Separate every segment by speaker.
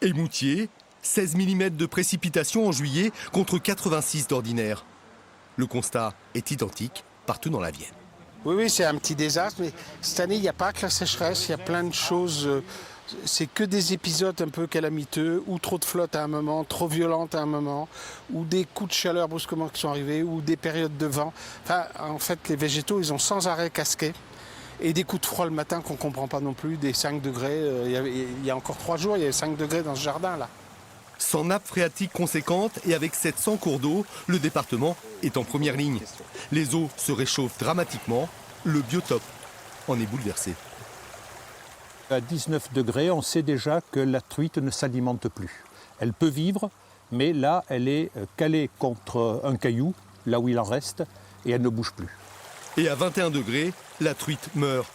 Speaker 1: Émoutier, 16 mm de précipitations en juillet contre 86 d'ordinaire. Le constat est identique partout dans la Vienne.
Speaker 2: Oui, c'est un petit désastre, mais cette année, il n'y a pas que la sécheresse, il y a plein de choses. C'est que des épisodes un peu calamiteux, ou trop de flotte à un moment, trop violente à un moment, ou des coups de chaleur brusquement qui sont arrivés, ou des périodes de vent. Enfin, en fait, les végétaux, ils ont sans arrêt casqué. Et des coups de froid le matin qu'on ne comprend pas non plus, des 5 degrés. Il y a encore 3 jours, il y avait 5 degrés dans ce jardin-là.
Speaker 1: Sans nappe phréatique conséquente et avec 700 cours d'eau, le département est en première ligne. Les eaux se réchauffent dramatiquement, le biotope en est bouleversé.
Speaker 3: À 19 degrés, on sait déjà que la truite ne s'alimente plus. Elle peut vivre, mais là, elle est calée contre un caillou, là où il en reste, et elle ne bouge plus.
Speaker 1: Et à 21 degrés, la truite meurt.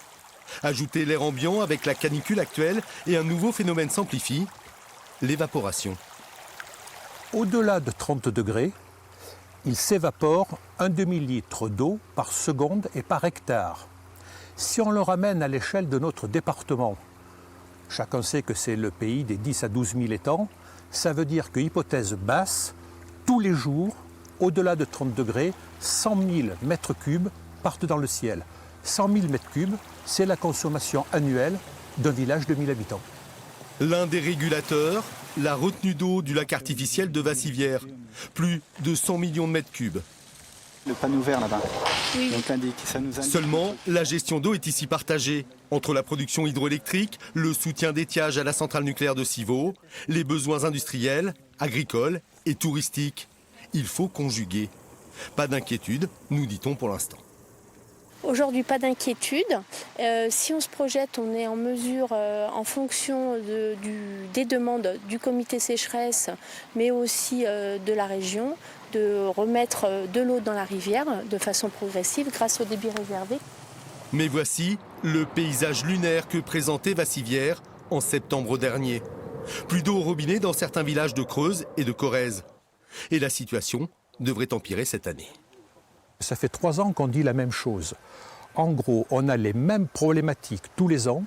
Speaker 1: Ajoutez l'air ambiant avec la canicule actuelle et un nouveau phénomène s'amplifie, l'évaporation.
Speaker 3: Au-delà de 30 degrés, il s'évapore 1 demi-litre d'eau par seconde et par hectare. Si on le ramène à l'échelle de notre département, chacun sait que c'est le pays des 10 à 12 000 étangs, ça veut dire que, hypothèse basse, tous les jours, au-delà de 30 degrés, 100 000 mètres cubes partent dans le ciel. 100 000 mètres cubes, c'est la consommation annuelle d'un village de 1000 habitants.
Speaker 1: L'un des régulateurs, la retenue d'eau du lac artificiel de Vassivière. Plus de 100 millions de mètres cubes.
Speaker 4: Le panneau vert là-bas, donc ça nous indique.
Speaker 1: Seulement, la gestion d'eau est ici partagée. Entre la production hydroélectrique, le soutien d'étiage à la centrale nucléaire de Civaux, les besoins industriels, agricoles et touristiques. Il faut conjuguer. Pas d'inquiétude, nous dit-on pour l'instant.
Speaker 5: Aujourd'hui, pas d'inquiétude. Si on se projette, on est en mesure, en fonction des demandes du comité sécheresse, mais aussi de la région, de remettre de l'eau dans la rivière de façon progressive grâce au débit réservé.
Speaker 1: Mais voici le paysage lunaire que présentait Vassivière en septembre dernier. Plus d'eau au robinet dans certains villages de Creuse et de Corrèze. Et la situation devrait empirer cette année.
Speaker 3: Ça fait 3 ans qu'on dit la même chose. En gros, on a les mêmes problématiques tous les ans,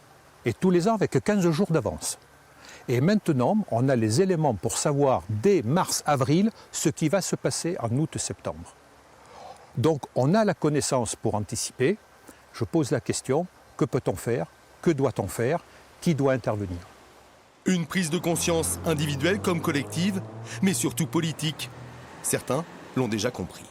Speaker 3: et tous les ans avec 15 jours d'avance. Et maintenant, on a les éléments pour savoir dès mars-avril ce qui va se passer en août-septembre. Donc on a la connaissance pour anticiper. Je pose la question, que peut-on faire? Que doit-on faire? Qui doit intervenir?
Speaker 1: Une prise de conscience individuelle comme collective, mais surtout politique. Certains l'ont déjà compris.